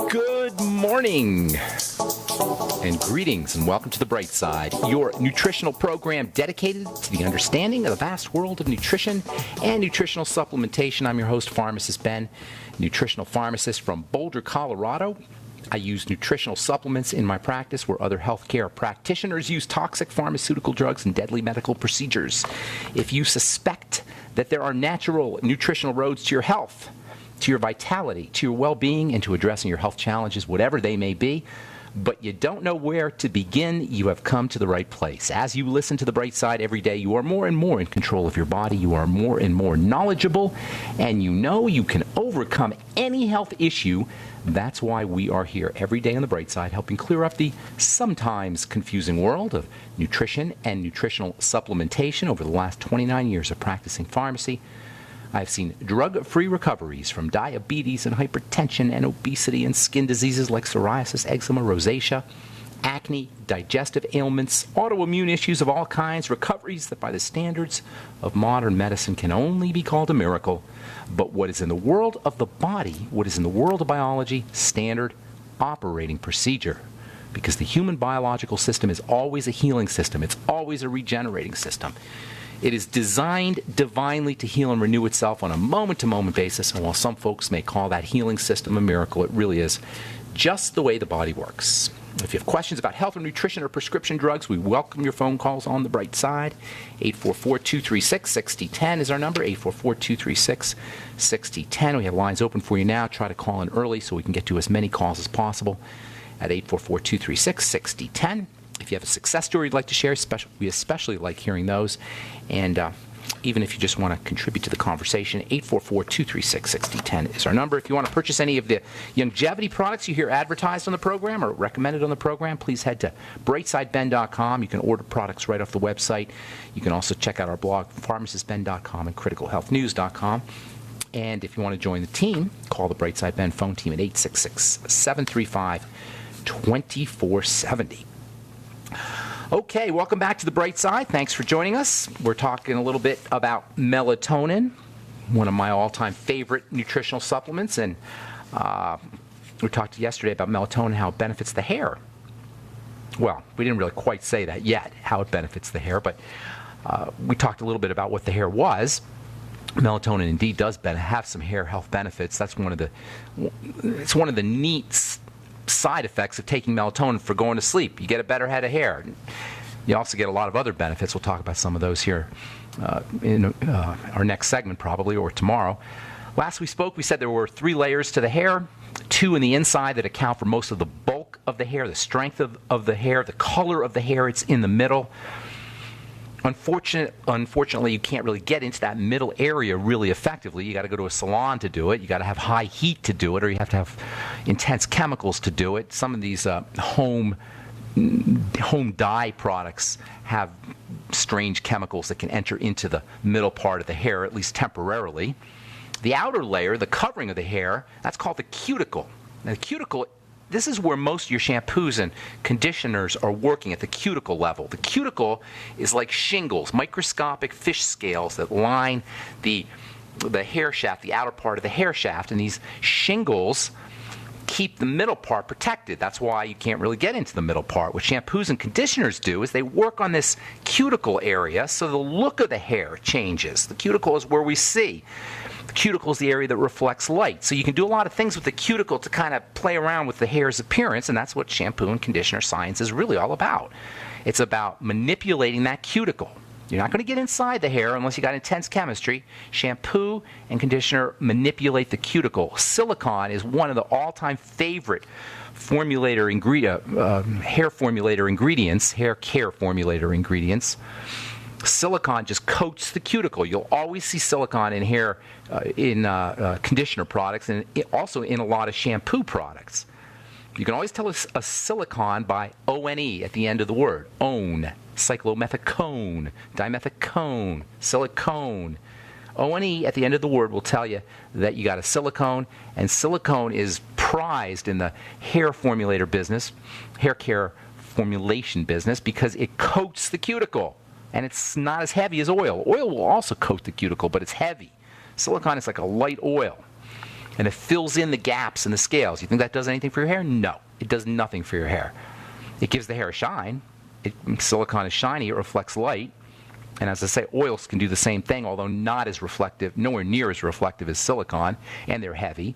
Good morning and greetings and welcome to The Bright Side, your nutritional program dedicated to the understanding of the vast world of nutrition and nutritional supplementation. I'm your host, Pharmacist Ben, nutritional pharmacist from Boulder, Colorado. I use nutritional supplements in my practice where other healthcare practitioners use toxic pharmaceutical drugs and deadly medical procedures. If you suspect that there are natural nutritional roads to your health, to your vitality, to your well-being, and to addressing your health challenges, whatever they may be, but you don't know where to begin, you have come to the right place. As you listen to The Bright Side every day, you are more and more in control of your body, you are more and more knowledgeable, and you know you can overcome any health issue. That's why we are here every day on The Bright Side, helping clear up the sometimes confusing world of nutrition and nutritional supplementation. Over the last 29 years of practicing pharmacy, I've seen drug-free recoveries from diabetes and hypertension and obesity and skin diseases like psoriasis, eczema, rosacea, acne, digestive ailments, autoimmune issues of all kinds, recoveries that by the standards of modern medicine can only be called a miracle. But what is in the world of the body, what is in the world of biology, standard operating procedure. Because the human biological system is always a healing system. It's always a regenerating system. It is designed divinely to heal and renew itself on a moment-to-moment basis, and while some folks may call that healing system a miracle, it really is just the way the body works. If you have questions about health or nutrition or prescription drugs, we welcome your phone calls on The Bright Side. 844-236-6010 is our number, 844-236-6010. We have lines open for you now. Try to call in early so we can get to as many calls as possible at 844-236-6010. If you have a success story you'd like to share, we especially like hearing those. And even if you just want to contribute to the conversation, 844-236-6010 is our number. If you want to purchase any of the longevity products you hear advertised on the program or recommended on the program, please head to brightsideben.com. You can order products right off the website. You can also check out our blog, pharmacistben.com and criticalhealthnews.com. And if you want to join the team, call the Brightside Ben phone team at 866-735-2470. Okay, welcome back to The Bright Side. Thanks for joining us. We're talking a little bit about melatonin, one of my all-time favorite nutritional supplements. And we talked yesterday about melatonin, how it benefits the hair. Well, we didn't really quite say that yet, how it benefits the hair, but we talked a little bit about what the hair was. Melatonin indeed does have some hair health benefits. It's one of the neat side effects of taking melatonin for going to sleep. You get a better head of hair. You also get a lot of other benefits. We'll talk about some of those here in our next segment probably, or tomorrow. Last we spoke, we said there were 3 layers to the hair, 2 in the inside that account for most of the bulk of the hair, the strength of the hair, the color of the hair. It's in the middle. Unfortunately, you can't really get into that middle area really effectively. You got to go to a salon to do it. You got to have high heat to do it, or you have to have intense chemicals to do it. Some of these home dye products have strange chemicals that can enter into the middle part of the hair, at least temporarily. The outer layer, the covering of the hair, that's called the cuticle. Now, the cuticle, this is where most of your shampoos and conditioners are working, at the cuticle level. The cuticle is like shingles, microscopic fish scales that line the hair shaft, the outer part of the hair shaft, and these shingles keep the middle part protected. That's why you can't really get into the middle part. What shampoos and conditioners do is they work on this cuticle area so the look of the hair changes. The cuticle is where we see. The cuticle is the area that reflects light. So you can do a lot of things with the cuticle to kind of play around with the hair's appearance, and that's what shampoo and conditioner science is really all about. It's about manipulating that cuticle. You're not going to get inside the hair unless you got intense chemistry. Shampoo and conditioner manipulate the cuticle. Silicone is one of the all-time favorite hair care formulator ingredients. Silicone just coats the cuticle. You'll always see silicone in hair, in conditioner products, and also in a lot of shampoo products. You can always tell a silicone by O-N-E at the end of the word. Own, cyclomethicone, dimethicone, silicone. O-N-E at the end of the word will tell you that you got a silicone, and silicone is prized in the hair formulator business, hair care formulation business, because it coats the cuticle, and it's not as heavy as oil. Oil will also coat the cuticle, but it's heavy. Silicone is like a light oil. and it fills in the gaps in the scales. You think that does anything for your hair? No, it does nothing for your hair. It gives the hair a shine. Silicone is shiny, it reflects light. And as I say, oils can do the same thing, although not as reflective, nowhere near as reflective as silicone, and they're heavy.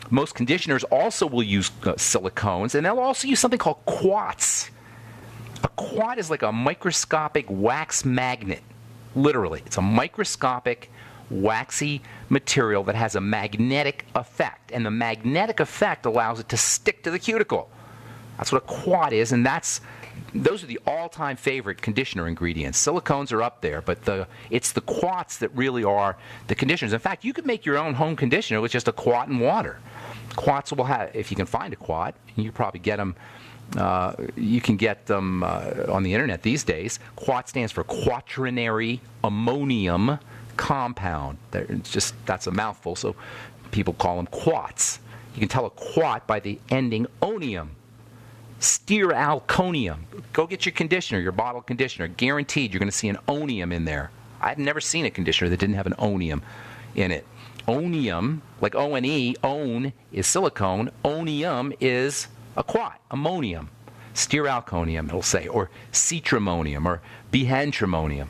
Most conditioners also will use silicones, and they'll also use something called quartz. A quat is like a microscopic wax magnet. Literally, it's a microscopic, waxy material that has a magnetic effect, and the magnetic effect allows it to stick to the cuticle. That's what a quat is, and those are the all-time favorite conditioner ingredients. Silicones are up there, but it's the quats that really are the conditioners. In fact, you could make your own home conditioner with just a quat and water. Quats will have, if you can find a quat, you probably get them. You can get them on the internet these days. Quat stands for quaternary ammonium compound. That's a mouthful, so people call them quats. You can tell a quat by the ending onium. Stearalconium. Go get your conditioner, your bottle conditioner. Guaranteed you're going to see an onium in there. I've never seen a conditioner that didn't have an onium in it. Onium, like O-N-E, own is silicone. Onium is a quat, ammonium. Stearalconium, it'll say, or citramonium, or behentrimonium.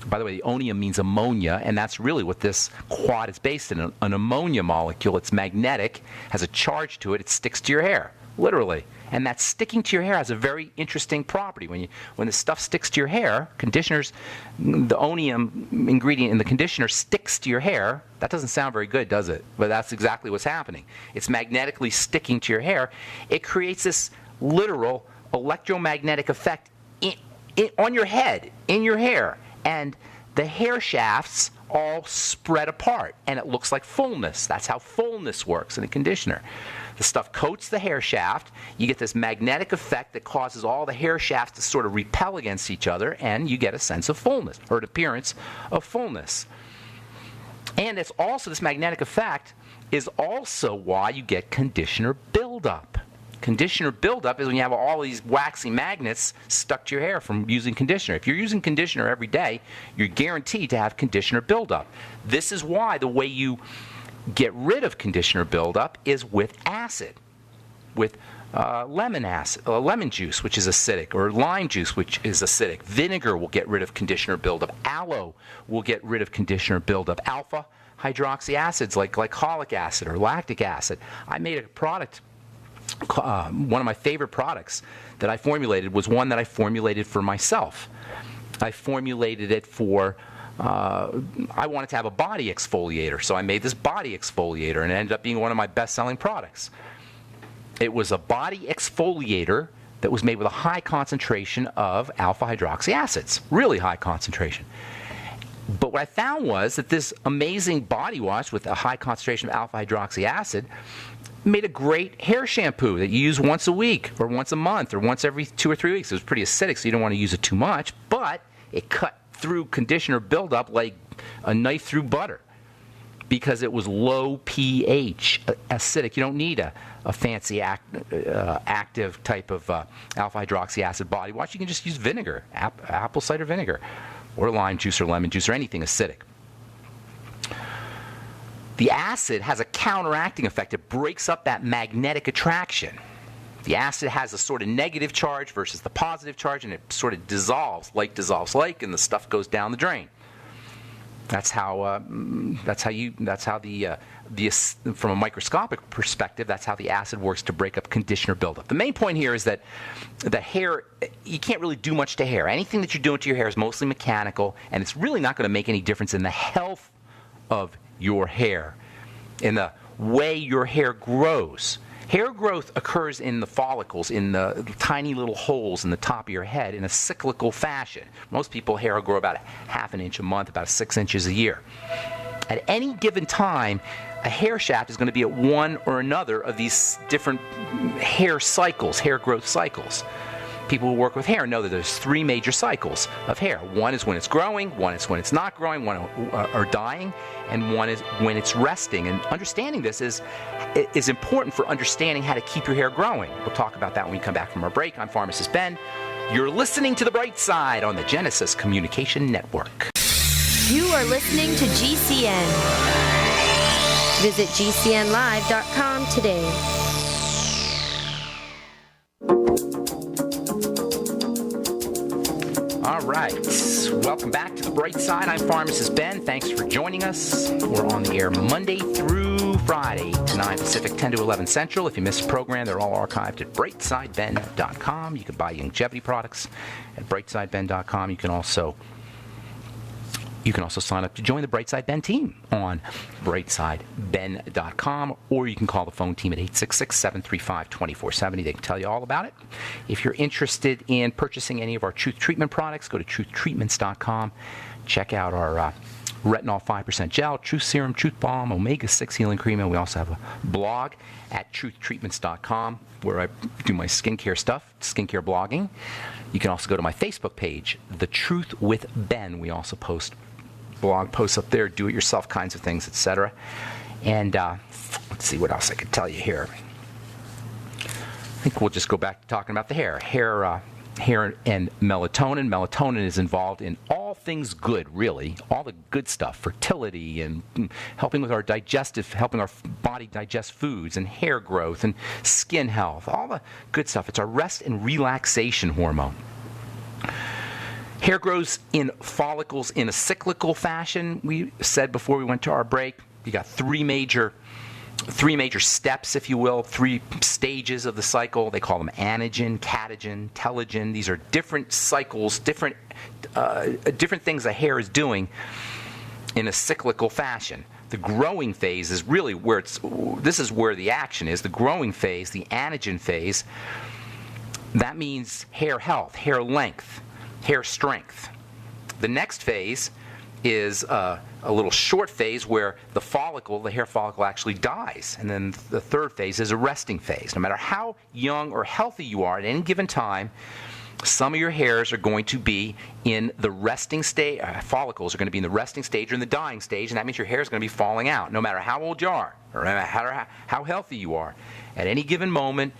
By the way, the onium means ammonia, and that's really what this quat is based in, an ammonia molecule. It's magnetic, has a charge to it, it sticks to your hair, literally. And that sticking to your hair has a very interesting property. When the stuff sticks to your hair, conditioners, the onium ingredient in the conditioner sticks to your hair. That doesn't sound very good, does it? But that's exactly what's happening. It's magnetically sticking to your hair. It creates this literal electromagnetic effect on your head, in your hair. And the hair shafts all spread apart, and it looks like fullness. That's how fullness works in a conditioner. The stuff coats the hair shaft. You get this magnetic effect that causes all the hair shafts to sort of repel against each other, and you get a sense of fullness, or an appearance of fullness. And it's also, this magnetic effect is also why you get conditioner buildup. Conditioner buildup is when you have all these waxy magnets stuck to your hair from using conditioner. If you're using conditioner every day, you're guaranteed to have conditioner buildup. This is why the way you get rid of conditioner buildup is with acid, with lemon juice, which is acidic, or lime juice, which is acidic. Vinegar will get rid of conditioner buildup. Aloe will get rid of conditioner buildup. Alpha hydroxy acids like glycolic acid or lactic acid. I made a product, one of my favorite products that I formulated was one that I formulated for myself. I formulated it for I wanted to have a body exfoliator, so I made this body exfoliator, and it ended up being one of my best-selling products. It was a body exfoliator that was made with a high concentration of alpha-hydroxy acids, really high concentration. But what I found was that this amazing body wash with a high concentration of alpha-hydroxy acid made a great hair shampoo that you use once a week, or once a month, or once every 2 or 3 weeks. It was pretty acidic, so you don't want to use it too much, but it cut through conditioner buildup like a knife through butter because it was low pH, acidic. You don't need a fancy active type of alpha-hydroxy acid body wash. You can just use vinegar, apple cider vinegar, or lime juice or lemon juice or anything acidic. The acid has a counteracting effect. It breaks up that magnetic attraction. The acid has a sort of negative charge versus the positive charge, and it sort of dissolves like, and the stuff goes down the drain. That's how from a microscopic perspective, that's how the acid works to break up conditioner buildup. The main point here is that the hair, you can't really do much to hair. Anything that you're doing to your hair is mostly mechanical, and it's really not going to make any difference in the health of your hair, in the way your hair grows. Hair growth occurs in the follicles, in the tiny little holes in the top of your head in a cyclical fashion. Most people, hair will grow about ½ an inch a month, about 6 inches a year. At any given time, a hair shaft is going to be at one or another of these different hair cycles, hair growth cycles. People who work with hair know that there's 3 major cycles of hair. One is when it's growing, one is when it's not growing, one are dying, and one is when it's resting. And understanding this is important for understanding how to keep your hair growing. We'll talk about that when we come back from our break. I'm Pharmacist Ben. You're listening to The Bright Side on the Genesis Communication Network. You are listening to GCN. Visit GCNlive.com today. All right. Welcome back to The Bright Side. I'm Pharmacist Ben. Thanks for joining us. We're on the air Monday through Friday, 9 Pacific, 10 to 11 Central. If you missed a program, they're all archived at brightsideben.com. You can buy longevity products at brightsideben.com. You can also sign up to join the Brightside Ben team on brightsideben.com, or you can call the phone team at 866-735-2470. They can tell you all about it. If you're interested in purchasing any of our Truth Treatment products, go to truthtreatments.com. Check out our retinol 5% gel, Truth Serum, Truth Balm, Omega-6 Healing Cream, and we also have a blog at truthtreatments.com where I do my skincare stuff, skincare blogging. You can also go to my Facebook page, The Truth with Ben. We also post blog posts up there, do-it-yourself kinds of things, etc. And let's see what else I could tell you here. I think we'll just go back to talking about the hair. Hair and melatonin. Melatonin is involved in all things good, really. All the good stuff. Fertility and helping with helping our body digest foods and hair growth and skin health. All the good stuff. It's our rest and relaxation hormone. Hair grows in follicles in a cyclical fashion. We said before we went to our break, you got three major steps, if you will, 3 stages of the cycle. They call them anagen, catagen, telogen. These are different cycles, different things the hair is doing in a cyclical fashion. The growing phase is really this is where the action is. The growing phase, the anagen phase, that means hair health, hair length, hair strength. The next phase is a little short phase where the hair follicle actually dies. And then the third phase is a resting phase. No matter how young or healthy you are at any given time, some of your hairs are going to be in the resting stage, follicles are going to be in the resting stage or in the dying stage, and that means your hair is going to be falling out. No matter how old you are, or no matter how healthy you are, at any given moment,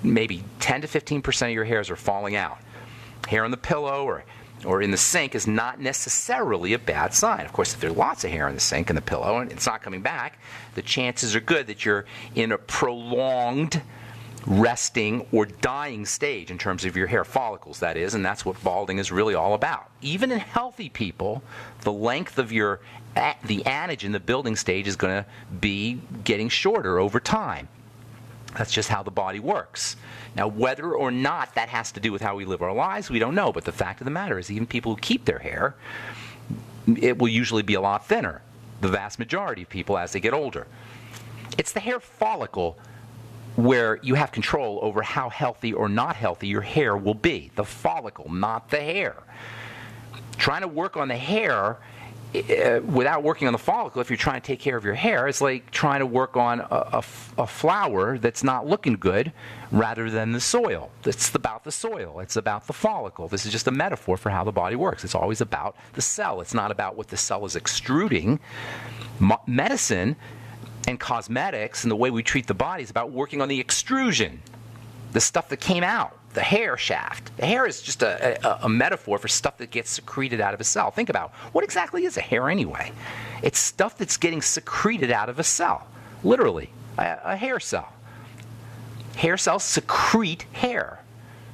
maybe 10 to 15% of your hairs are falling out. Hair on the pillow or in the sink is not necessarily a bad sign. Of course, if there's lots of hair in the sink and the pillow and it's not coming back, the chances are good that you're in a prolonged resting or dying stage in terms of your hair follicles, that is, and that's what balding is really all about. Even in healthy people, the length of the anagen, the building stage, is going to be getting shorter over time. That's just how the body works. Now, whether or not that has to do with how we live our lives, we don't know. But the fact of the matter is, even people who keep their hair, it will usually be a lot thinner. The vast majority of people as they get older. It's the hair follicle where you have control over how healthy or not healthy your hair will be. The follicle, not the hair. Trying to work on the hair without working on the follicle, if you're trying to take care of your hair, it's like trying to work on a flower that's not looking good rather than the soil. It's about the soil. It's about the follicle. This is just a metaphor for how the body works. It's always about the cell. It's not about what the cell is extruding. Medicine and cosmetics and the way we treat the body is about working on the extrusion, the stuff that came out. The hair shaft. The hair is just a metaphor for stuff that gets secreted out of a cell. Think about what exactly is a hair anyway? It's stuff that's getting secreted out of a cell. Literally, a hair cell. Hair cells secrete hair,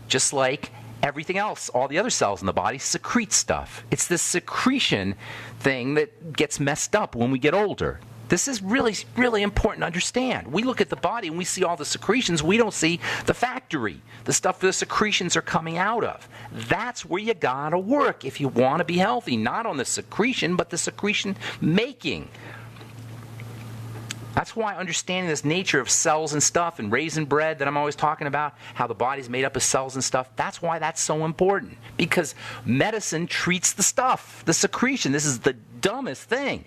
just like everything else. All the other cells in the body secrete stuff. It's this secretion thing that gets messed up when we get older. This is really, really important to understand. We look at the body and we see all the secretions. We don't see the factory, the stuff the secretions are coming out of. That's where you gotta work if you want to be healthy. Not on the secretion, but the secretion making. That's why understanding this nature of cells and stuff and raisin bread that I'm always talking about, how the body's made up of cells and stuff, that's why that's so important. Because medicine treats the stuff, the secretion. This is the dumbest thing.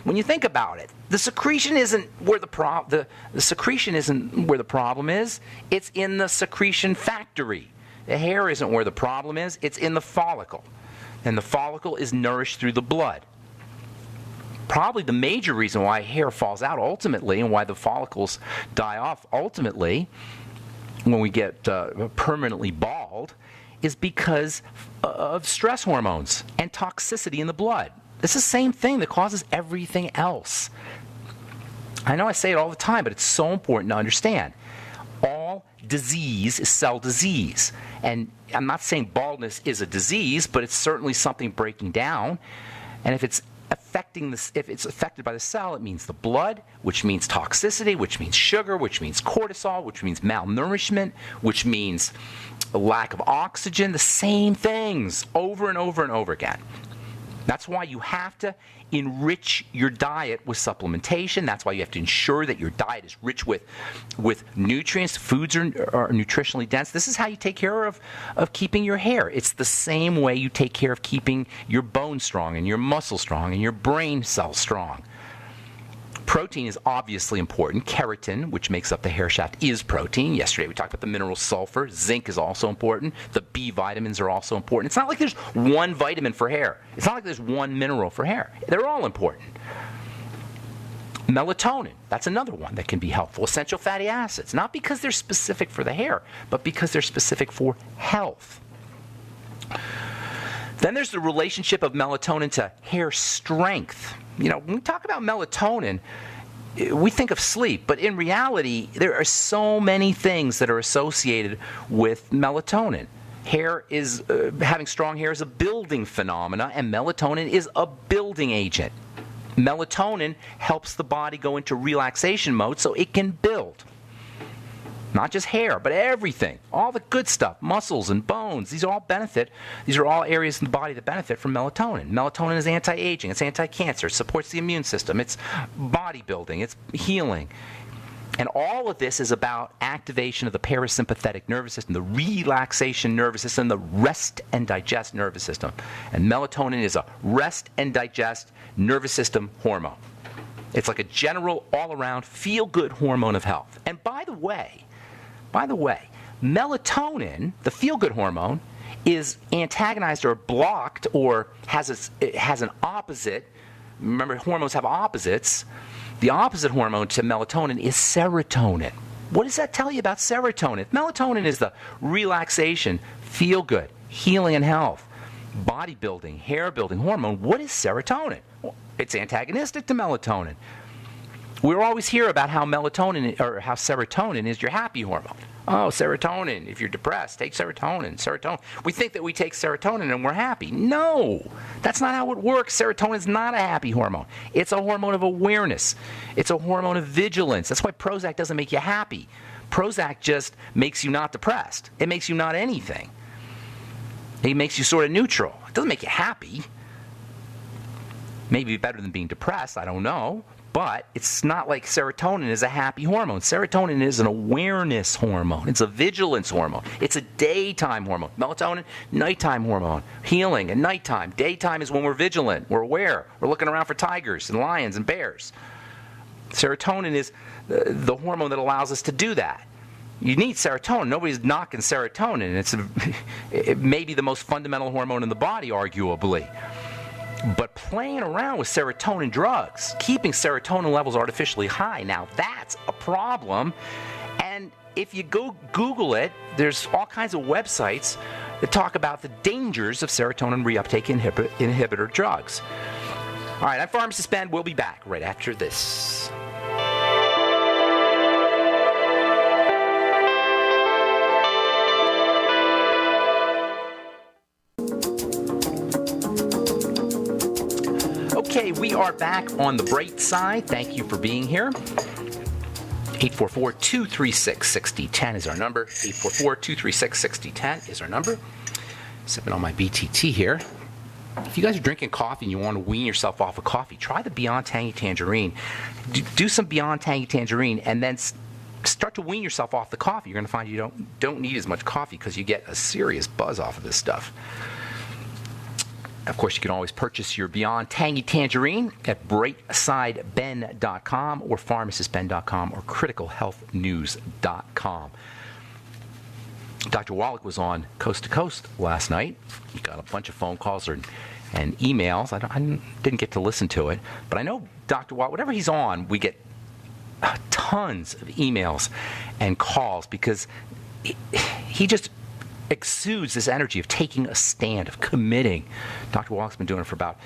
When you think about it, the secretion isn't where the secretion isn't where the problem is. It's in the secretion factory. The hair isn't where the problem is. It's in the follicle, and the follicle is nourished through the blood. Probably the major reason why hair falls out ultimately, and why the follicles die off ultimately, when we get permanently bald, is because of stress hormones and toxicity in the blood. It's the same thing that causes everything else. I know I say it all the time, but it's so important to understand. All disease is cell disease. And I'm not saying baldness is a disease, but it's certainly something breaking down. And if it's affected by the cell, it means the blood, which means toxicity, which means sugar, which means cortisol, which means malnourishment, which means a lack of oxygen, the same things over and over and over again. That's why you have to enrich your diet with supplementation. That's why you have to ensure that your diet is rich with nutrients. Foods are nutritionally dense. This is how you take care of keeping your hair. It's the same way you take care of keeping your bones strong and your muscles strong and your brain cells strong. Protein is obviously important. Keratin, which makes up the hair shaft, is protein. Yesterday we talked about the mineral sulfur. Zinc is also important. The B vitamins are also important. It's not like there's one vitamin for hair. It's not like there's one mineral for hair. They're all important. Melatonin, that's another one that can be helpful. Essential fatty acids, not because they're specific for the hair, but because they're specific for health. Then there's the relationship of melatonin to hair strength. When we talk about melatonin, we think of sleep, but in reality, there are so many things that are associated with melatonin. Having strong hair is a building phenomena, and melatonin is a building agent. Melatonin helps the body go into relaxation mode so it can build. Not just hair, but everything. All the good stuff, muscles and bones. These all areas in the body that benefit from melatonin. Melatonin is anti-aging. It's anti-cancer. It supports the immune system. It's bodybuilding. It's healing. And all of this is about activation of the parasympathetic nervous system, the relaxation nervous system, the rest and digest nervous system. And melatonin is a rest and digest nervous system hormone. It's like a general, all-around, feel-good hormone of health. And by the way, melatonin, the feel-good hormone, is antagonized or blocked or has an opposite. Remember, hormones have opposites. The opposite hormone to melatonin is serotonin. What does that tell you about serotonin? Melatonin is the relaxation, feel-good, healing and health, bodybuilding, hair-building hormone. What is serotonin? Well, it's antagonistic to melatonin. We always hear about how serotonin is your happy hormone. Oh, serotonin. If you're depressed, take serotonin. We think that we take serotonin and we're happy. No, that's not how it works. Serotonin is not a happy hormone. It's a hormone of awareness. It's a hormone of vigilance. That's why Prozac doesn't make you happy. Prozac just makes you not depressed. It makes you not anything. It makes you sort of neutral. It doesn't make you happy. Maybe better than being depressed, I don't know. But it's not like serotonin is a happy hormone. Serotonin is an awareness hormone. It's a vigilance hormone. It's a daytime hormone. Melatonin, nighttime hormone. Healing at nighttime. Daytime is when we're vigilant. We're aware. We're looking around for tigers and lions and bears. Serotonin is the hormone that allows us to do that. You need serotonin. Nobody's knocking serotonin. It may be the most fundamental hormone in the body, arguably. But playing around with serotonin drugs, keeping serotonin levels artificially high, now that's a problem. And if you go Google it, there's all kinds of websites that talk about the dangers of serotonin reuptake inhibitor drugs. All right, I'm Pharmacist Ben. We'll be back right after this. Okay, we are back on the bright side. Thank you for being here. 844-236-6010 is our number. 844-236-6010 is our number. Sipping on my BTT here. If you guys are drinking coffee and you want to wean yourself off of coffee, try the Beyond Tangy Tangerine. Do some Beyond Tangy Tangerine and then start to wean yourself off the coffee. You're going to find you don't need as much coffee because you get a serious buzz off of this stuff. Of course, you can always purchase your Beyond Tangy Tangerine at brightsideben.com or pharmacistben.com or criticalhealthnews.com. Dr. Wallach was on Coast to Coast last night. He got a bunch of phone calls and emails. I didn't get to listen to it, but I know Dr. Wallach, whatever he's on, we get tons of emails and calls because he just exudes this energy of taking a stand, of committing. Dr. Wallach's been doing it for about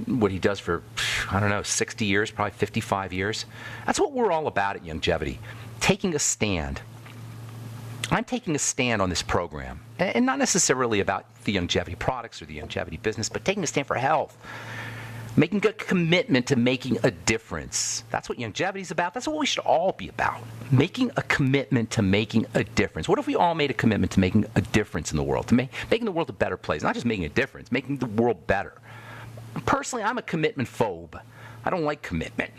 what he does for, I don't know, 60 years, probably 55 years. That's what we're all about at Longevity, taking a stand. I'm taking a stand on this program, and not necessarily about the longevity products or the longevity business, but taking a stand for health, making a commitment to making a difference. That's what longevity is about. That's what we should all be about, making a commitment to making a difference. What if we all made a commitment to making a difference in the world, to making the world a better place, not just making a difference, making the world better? Personally, I'm a commitment phobe. I don't like commitment.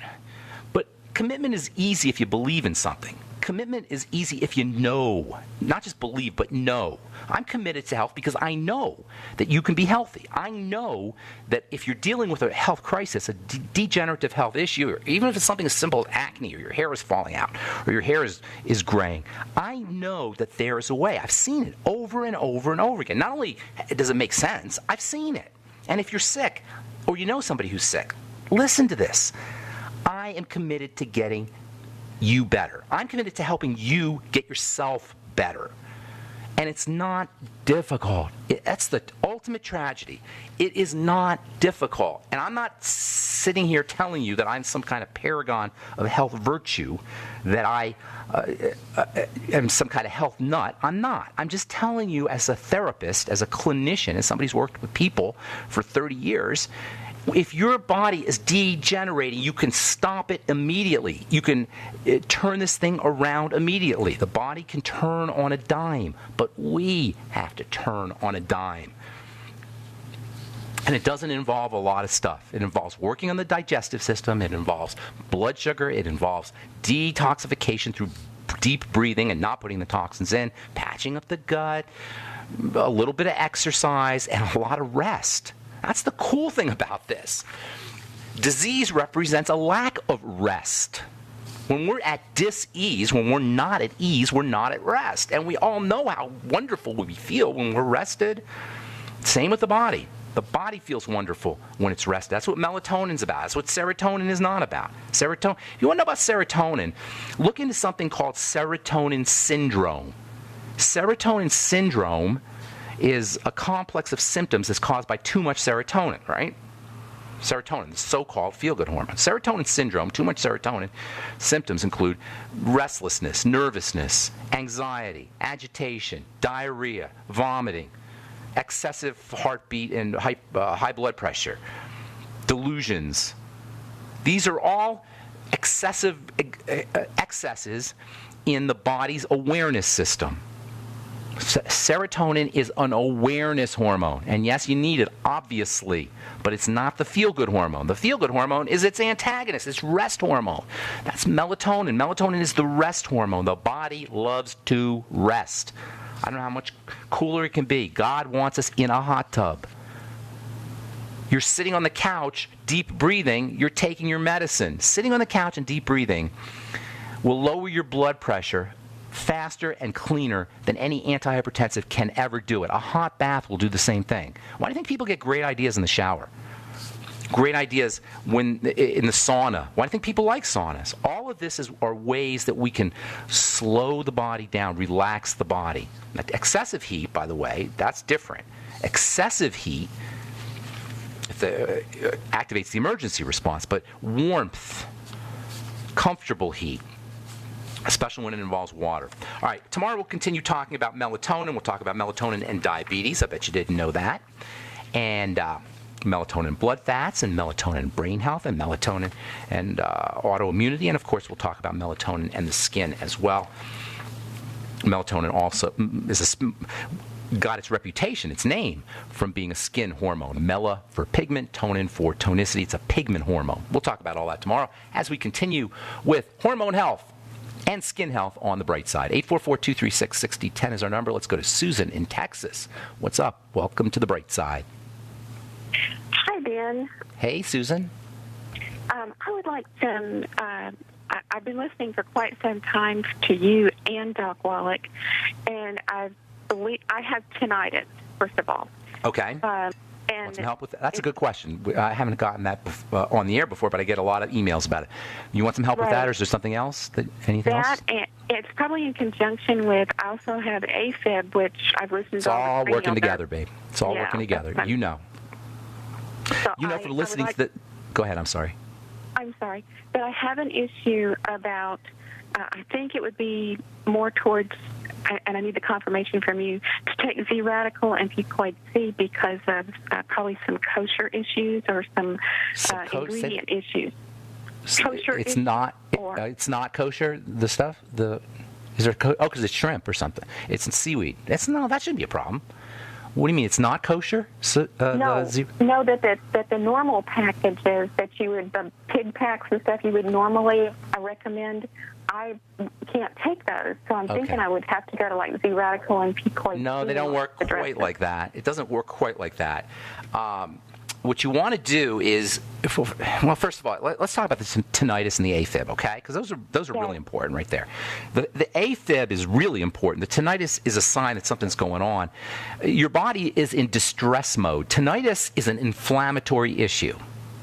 But commitment is easy if you believe in something. Commitment is easy if you know, not just believe, but know. I'm committed to health because I know that you can be healthy. I know that if you're dealing with a health crisis, a degenerative health issue, or even if it's something as simple as acne, or your hair is falling out, or your hair is graying, I know that there is a way. I've seen it over and over and over again. Not only does it make sense, I've seen it. And if you're sick, or you know somebody who's sick, listen to this. I am committed to getting you better. I'm committed to helping you get yourself better. And it's not difficult. That's the ultimate tragedy. It is not difficult. And I'm not sitting here telling you that I'm some kind of paragon of health virtue, that I am some kind of health nut. I'm not. I'm just telling you as a therapist, as a clinician, as somebody who's worked with people for 30 years, if your body is degenerating, you can stop it immediately. You can turn this thing around immediately. The body can turn on a dime, but we have to turn on a dime. And it doesn't involve a lot of stuff. It involves working on the digestive system. It involves blood sugar. It involves detoxification through deep breathing and not putting the toxins in, patching up the gut, a little bit of exercise, and a lot of rest. That's the cool thing about this. Disease represents a lack of rest. When we're at dis-ease, when we're not at ease, we're not at rest. And we all know how wonderful we feel when we're rested. Same with the body. The body feels wonderful when it's rested. That's what melatonin's about. That's what serotonin is not about. Serotonin. If you want to know about serotonin, look into something called serotonin syndrome. Serotonin syndrome is a complex of symptoms that's caused by too much serotonin, right? Serotonin, the so-called feel-good hormone. Serotonin syndrome, too much serotonin, symptoms include restlessness, nervousness, anxiety, agitation, diarrhea, vomiting, excessive heartbeat and high blood pressure, delusions. These are all excesses in the body's awareness system. Serotonin is an awareness hormone. And yes, you need it, obviously, but it's not the feel-good hormone. The feel-good hormone is its antagonist, it's rest hormone. That's melatonin. Melatonin is the rest hormone. The body loves to rest. I don't know how much cooler it can be. God wants us in a hot tub. You're sitting on the couch, deep breathing, you're taking your medicine. Sitting on the couch and deep breathing will lower your blood pressure faster and cleaner than any antihypertensive can ever do it. A hot bath will do the same thing. Why do you think people get great ideas in the shower? Great ideas when in the sauna. Why do you think people like saunas? All of this are ways that we can slow the body down, relax the body. Excessive heat, by the way, that's different. Excessive heat activates the emergency response, but warmth, comfortable heat, especially when it involves water. All right, tomorrow we'll continue talking about melatonin. We'll talk about melatonin and diabetes. I bet you didn't know that. And melatonin blood fats, and melatonin brain health, and melatonin and autoimmunity. And, of course, we'll talk about melatonin and the skin as well. Melatonin also got its reputation, its name, from being a skin hormone. Mela for pigment, tonin for tonicity. It's a pigment hormone. We'll talk about all that tomorrow as we continue with hormone health and skin health on the bright side. 844-236-6010 is our number. Let's go to Susan in Texas. What's up? Welcome to the bright side. Hi, Ben. Hey, Susan. I would like some. I've been listening for quite some time to you and Doc Wallach, and I have tinnitus, first of all. Okay. And want some help with that? That's a good question. I haven't gotten that on the air before, but I get a lot of emails about it. You want some help with that, or is there something else? Anything else? And it's probably in conjunction with, I also have AFib, which I've listened to. It's all working together, babe. It's all working together. You know. So You know, for listening to the... Go ahead, I'm sorry. I'm sorry, but I have an issue about, I think it would be more towards, and I need the confirmation from you, to take Z-radical and fucoid C because of probably some kosher issues or some ingredient issues. Kosher it's issues not. or, It's not kosher. The stuff. Is there? Because it's shrimp or something. It's in seaweed. That shouldn't be a problem. What do you mean? It's not kosher? So, no, that the normal packages that you would, the pig packs and stuff you would normally recommend, I can't take those. So I'm thinking I would have to go to like Z-radical and fucoid. No, they don't work quite like that. It doesn't work quite like that. What you want to do is, well, first of all, let's talk about the tinnitus and the AFib, okay? Because those are really important right there. The AFib is really important. The tinnitus is a sign that something's going on. Your body is in distress mode. Tinnitus is an inflammatory issue.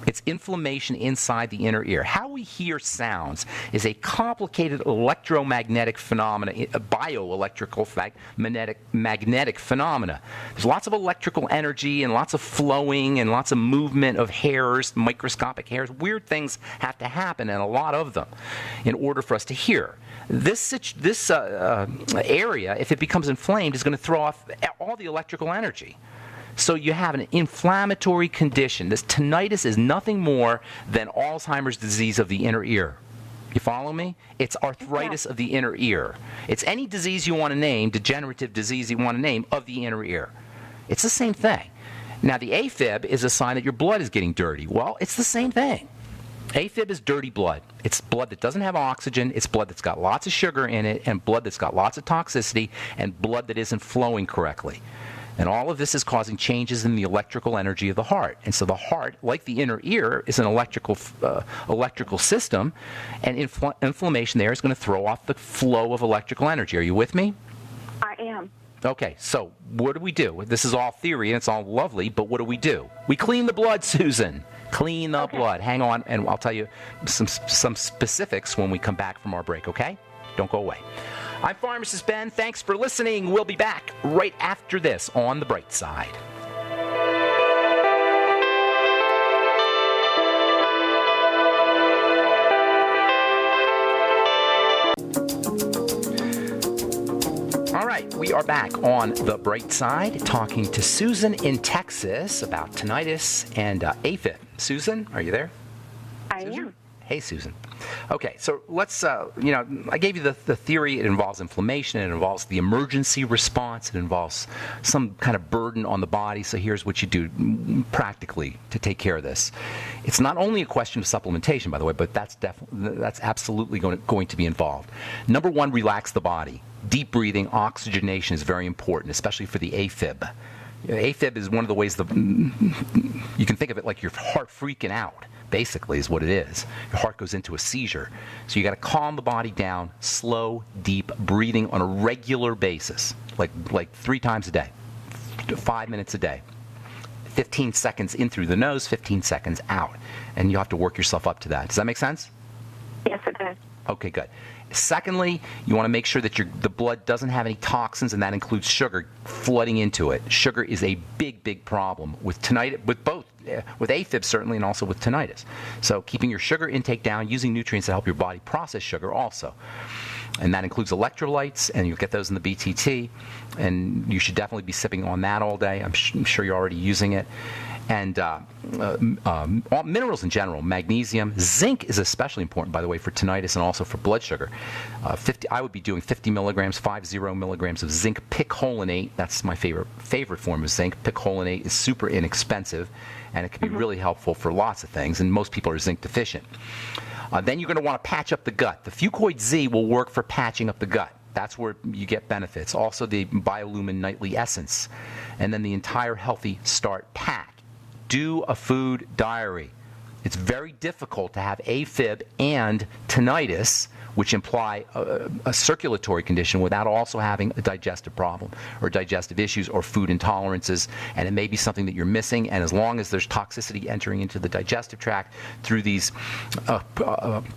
It's inflammation inside the inner ear. How we hear sounds is a complicated electromagnetic phenomena, a bioelectrical magnetic phenomena. There's lots of electrical energy and lots of flowing and lots of movement of hairs, microscopic hairs. Weird things have to happen, and a lot of them, in order for us to hear. This area, if it becomes inflamed, is going to throw off all the electrical energy. So you have an inflammatory condition. This tinnitus is nothing more than Alzheimer's disease of the inner ear. You follow me? It's arthritis of the inner ear. It's any disease you want to name, degenerative disease you want to name, of the inner ear. It's the same thing. Now, the AFib is a sign that your blood is getting dirty. Well, it's the same thing. AFib is dirty blood. It's blood that doesn't have oxygen. It's blood that's got lots of sugar in it, and blood that's got lots of toxicity, and blood that isn't flowing correctly. And all of this is causing changes in the electrical energy of the heart. And so the heart, like the inner ear, is an electrical system, and inflammation there is going to throw off the flow of electrical energy. Are you with me? I am. Okay, so what do? This is all theory, and it's all lovely, but what do? We clean the blood, Susan. Clean the blood. Hang on, and I'll tell you some specifics when we come back from our break, okay? Don't go away. I'm Pharmacist Ben. Thanks for listening. We'll be back right after this on The Bright Side. All right, we are back on The Bright Side talking to Susan in Texas about tinnitus and AFib. Susan, are you there? I am. Hey, Susan. Okay, so let's, I gave you the theory. It involves inflammation. It involves the emergency response. It involves some kind of burden on the body. So here's what you do practically to take care of this. It's not only a question of supplementation, by the way, but that's absolutely going to be involved. Number one, relax the body. Deep breathing, oxygenation is very important, especially for the AFib. AFib is one of the ways you can think of it like your heart freaking out. Basically is what it is. Your heart goes into a seizure. So you got to calm the body down, slow, deep breathing on a regular basis, like 3 times a day, 5 minutes a day. 15 seconds in through the nose, 15 seconds out. And you have to work yourself up to that. Does that make sense? Yes, it does. Okay, good. Secondly, you want to make sure that the blood doesn't have any toxins, and that includes sugar flooding into it. Sugar is a big, big problem with tinnitus, with both, with AFib certainly, and also with tinnitus. So keeping your sugar intake down, using nutrients to help your body process sugar also. And that includes electrolytes, and you'll get those in the BTT, and you should definitely be sipping on that all day. I'm sure you're already using it. And all minerals in general, magnesium, zinc is especially important, by the way, for tinnitus and also for blood sugar. I would be doing 50 milligrams, 50 milligrams of zinc picolinate. That's my favorite form of zinc. Picolinate is super inexpensive, and it can be really helpful for lots of things, and most people are zinc deficient. Then you're going to want to patch up the gut. The Fucoid Z will work for patching up the gut. That's where you get benefits. Also the Biolumin Nightly Essence, and then the entire Healthy Start Pack. Do a food diary. It's very difficult to have AFib and tinnitus, which imply a circulatory condition, without also having a digestive problem or digestive issues or food intolerances. And it may be something that you're missing. And as long as there's toxicity entering into the digestive tract through these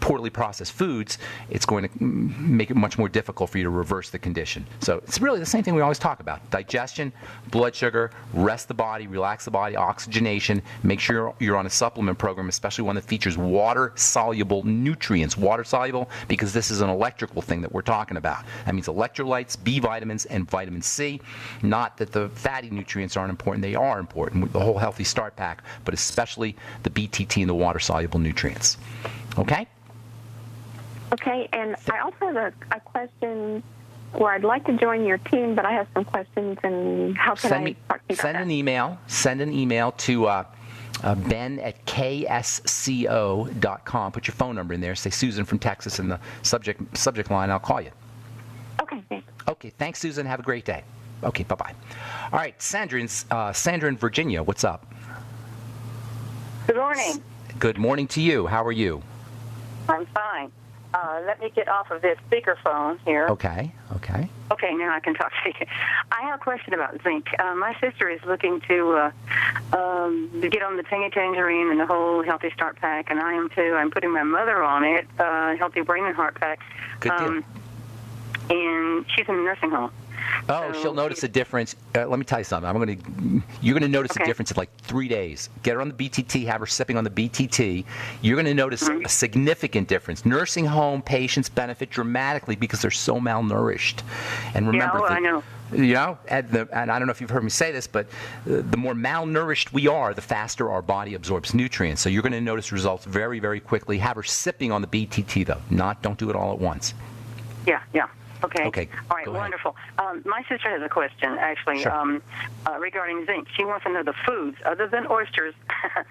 poorly processed foods, it's going to make it much more difficult for you to reverse the condition. So it's really the same thing we always talk about: digestion, blood sugar, rest the body, relax the body, oxygenation. Make sure you're on a supplement program, especially one that features water-soluble nutrients. Water-soluble because this is an electrical thing that we're talking about. That means electrolytes, B vitamins, and vitamin C. Not that the fatty nutrients aren't important. They are important with the whole Healthy Start Pack, but especially the BTT and the water-soluble nutrients. Okay? Okay, and I also have a question where I'd like to join your team, but I have some questions, and how can I talk to you about that? Send an email to Ben at ksco.com. Put your phone number in there. Say Susan from Texas in the subject line. I'll call you. Okay, thanks. Okay, thanks, Susan. Have a great day. Okay, bye-bye. All right, Sandra in Virginia, what's up? Good morning. Good morning to you. How are you? I'm fine. Let me get off of this speakerphone here. Okay. Okay, now I can talk to you. I have a question about zinc. My sister is looking to get on the tangerine and the whole Healthy Start Pack, and I am too. I'm putting my mother on it, Healthy Brain and Heart Pack. Good deal. And she's in a nursing home. Oh, So she'll notice a difference. Let me tell you something. You're going to notice a difference in like 3 days. Get her on the BTT, have her sipping on the BTT. You're going to notice a significant difference. Nursing home patients benefit dramatically because they're so malnourished. And remember, I know. You know, and I don't know if you've heard me say this, but the more malnourished we are, the faster our body absorbs nutrients. So you're going to notice results very, very quickly. Have her sipping on the BTT, though. Don't do it all at once. Yeah. Okay. All right, Go wonderful. My sister has a question, actually, Sure. Regarding zinc. She wants to know the foods, other than oysters. Her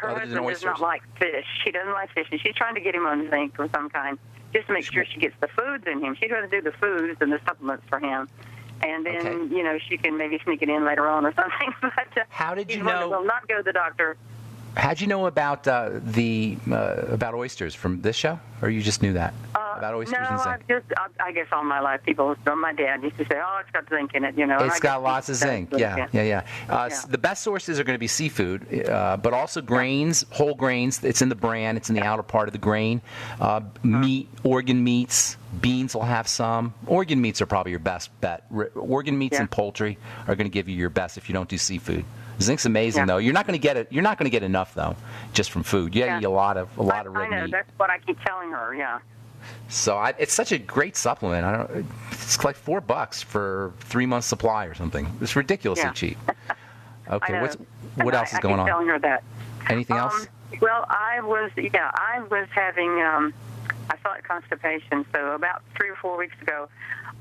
husband does not like fish. She doesn't like fish, and she's trying to get him on zinc of some kind, just to make sure she gets the foods in him. She'd rather do the foods than the supplements for him. And then, she can maybe sneak it in later on or something. But how did you know? Will not go to the doctor. How'd you know about about oysters from this show, or you just knew that about oysters and zinc? I guess all my life, my dad used to say, "Oh, it's got zinc in it," It's got lots of zinc. Yeah. The best sources are going to be seafood, but also grains, whole grains. It's in the bran. It's in the outer part of the grain. Meat, organ meats. Beans will have some. Organ meats are probably your best bet. Organ meats and poultry are going to give you your best if you don't do seafood. Zinc's amazing, though. You're not going to get it. You're not going to get enough, though, just from food. You eat a lot of red meat. I know. That's what I keep telling her. Yeah. So it's such a great supplement. It's like $4 for 3 months supply or something. It's ridiculously cheap. Okay. What else is going on? I keep telling her that. Anything else? Well, I was having I thought constipation. So about 3 or 4 weeks ago,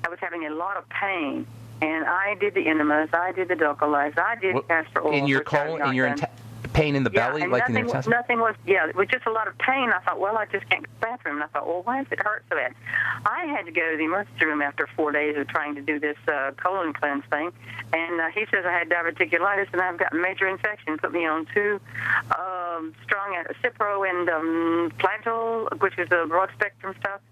I was having a lot of pain. And I did the enemas, I did the Dulcolize, I did castor oil. In your colon, pain in the belly, and like in your intestine? Nothing was, it was just a lot of pain. I thought, well, I just can't go to the bathroom. And I thought, well, why does it hurt so bad? I had to go to the emergency room after 4 days of trying to do this colon cleanse thing. And he says I had diverticulitis and I've got a major infection. Put me on 2 strong Cipro and Plantal, which is a broad spectrum stuff,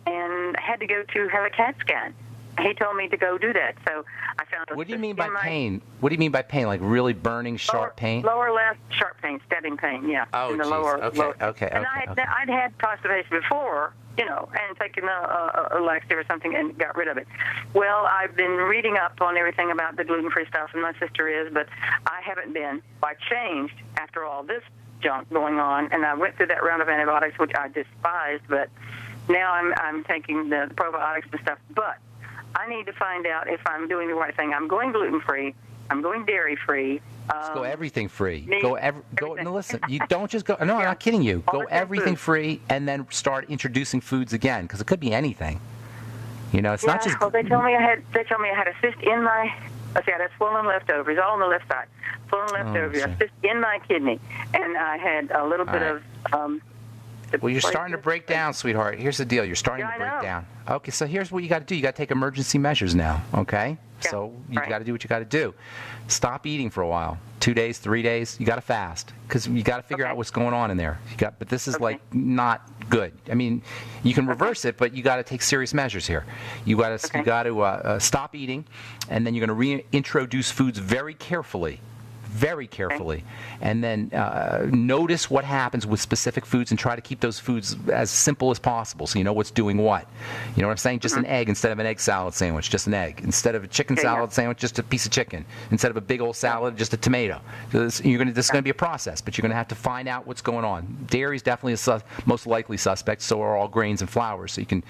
and had to go to have a CAT scan. He told me to go do that, so I found. What do you mean by pain? What do you mean by pain? Like really burning, sharp pain? Lower left, sharp pain, stabbing pain. Yeah. Oh, in the geez. lower. Okay. And I'd had constipation before, and taken a laxative or something and got rid of it. Well, I've been reading up on everything about the gluten-free stuff, and my sister is, but I haven't been. I changed after all this junk going on, and I went through that round of antibiotics, which I despised, but now I'm taking the probiotics and stuff, but I need to find out if I'm doing the right thing. I'm going gluten-free. I'm going dairy-free. Just go everything free. No, listen, you don't just go. No, I'm not kidding you. Go everything free, and then start introducing foods again, because it could be anything. It's not just. Well, they told me I had a cyst in my. Let's see, I had swollen leftovers, all on the left side. Swollen leftovers, a cyst in my kidney, and I had a little bit of Well, you're starting to break down, sweetheart. Here's the deal. You're starting to break down. Okay, so here's what you got to do. You got to take emergency measures now, okay? Yeah, so you got to do what you got to do. Stop eating for a while. 2 days, 3 days. You got to fast because you got to figure out what's going on in there. But this is like not good. I mean, you can reverse it, but you got to take serious measures here. You got to stop eating, and then you're going to reintroduce foods very carefully. And then notice what happens with specific foods and try to keep those foods as simple as possible so you know what's doing what. You know what I'm saying? Just an egg instead of an egg salad sandwich, just an egg. Instead of a chicken salad sandwich, just a piece of chicken. Instead of a big old salad, just a tomato. So this is going to be a process, but you're going to have to find out what's going on. Dairy is definitely a most likely suspect, so are all grains and flours. So you can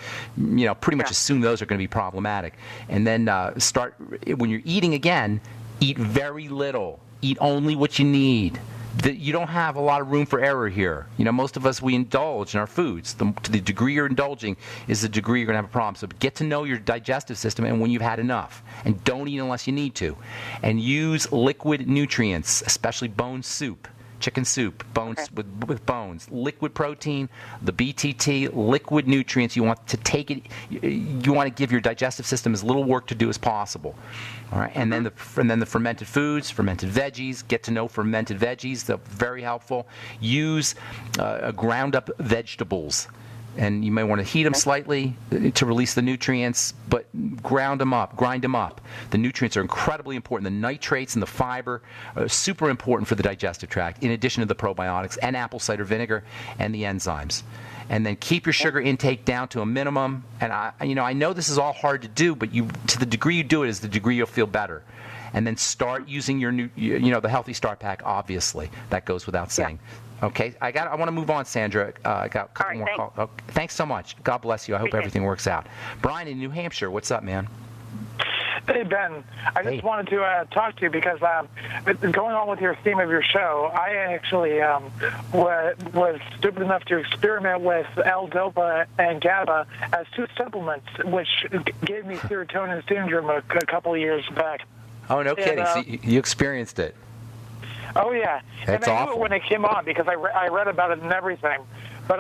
pretty much assume those are going to be problematic. And then start, when you're eating again, eat very little. Eat only what you need. You don't have a lot of room for error here. Most of us, we indulge in our foods. To the degree you're indulging is the degree you're going to have a problem. So get to know your digestive system and when you've had enough. And don't eat unless you need to. And use liquid nutrients, especially bone soup. Chicken soup, bones with bones, liquid protein, the BTT, liquid nutrients. You want to take it. You want to give your digestive system as little work to do as possible. All right, and then the fermented foods, fermented veggies. Get to know fermented veggies. They're very helpful. Use ground up vegetables. And you may want to heat them slightly to release the nutrients, but grind them up. The nutrients are incredibly important. The nitrates and the fiber are super important for the digestive tract, in addition to the probiotics and apple cider vinegar and the enzymes. And then keep your sugar intake down to a minimum. And I know this is all hard to do, but to the degree you do it is the degree you'll feel better. And then start using the Healthy Start Pack. Obviously, that goes without saying. Okay, I want to move on, Sandra. I got a couple more calls. Okay, thanks so much. God bless you. I hope everything works out. Brian in New Hampshire, what's up, man? Hey, Ben. I just wanted to talk to you because going on with your theme of your show, I actually was stupid enough to experiment with L-Dopa and GABA as two supplements, which gave me serotonin syndrome a couple of years back. Oh, no kidding. So you experienced it. Oh, yeah. That's and I awful. knew it when it came on because I read about it and everything. But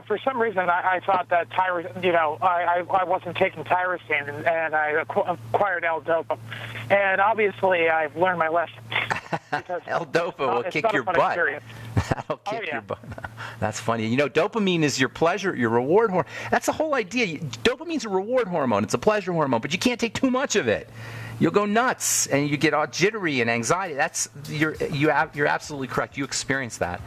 for some reason, I thought that I wasn't taking tyrosine, and I acquired L-Dopa. And obviously, I've learned my lesson. L-Dopa will kick your butt. That'll kick your butt. That's funny. Dopamine is your pleasure, your reward hormone. That's the whole idea. Dopamine's a reward hormone. It's a pleasure hormone, but you can't take too much of it. You'll go nuts, and you get all jittery and anxiety. You're absolutely correct. You experienced that.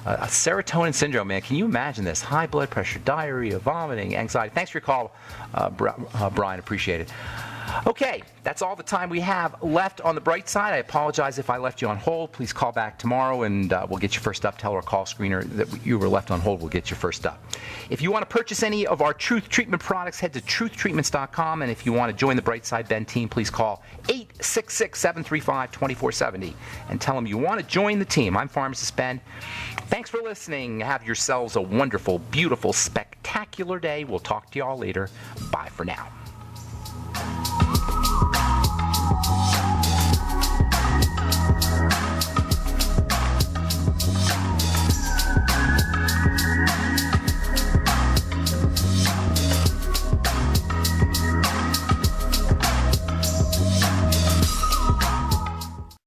Serotonin syndrome, man. Can you imagine this? High blood pressure, diarrhea, vomiting, anxiety. Thanks for your call, Brian. Appreciate it. Okay, that's all the time we have left on the bright side. I apologize if I left you on hold. Please call back tomorrow, and we'll get you first up. Tell our call screener that you were left on hold. We'll get you first up. If you want to purchase any of our Truth Treatment products, head to truthtreatments.com. And if you want to join the Bright Side Ben team, please call 866-735-2470 and tell them you want to join the team. I'm Pharmacist Ben. Thanks for listening. Have yourselves a wonderful, beautiful, spectacular day. We'll talk to you all later. Bye for now.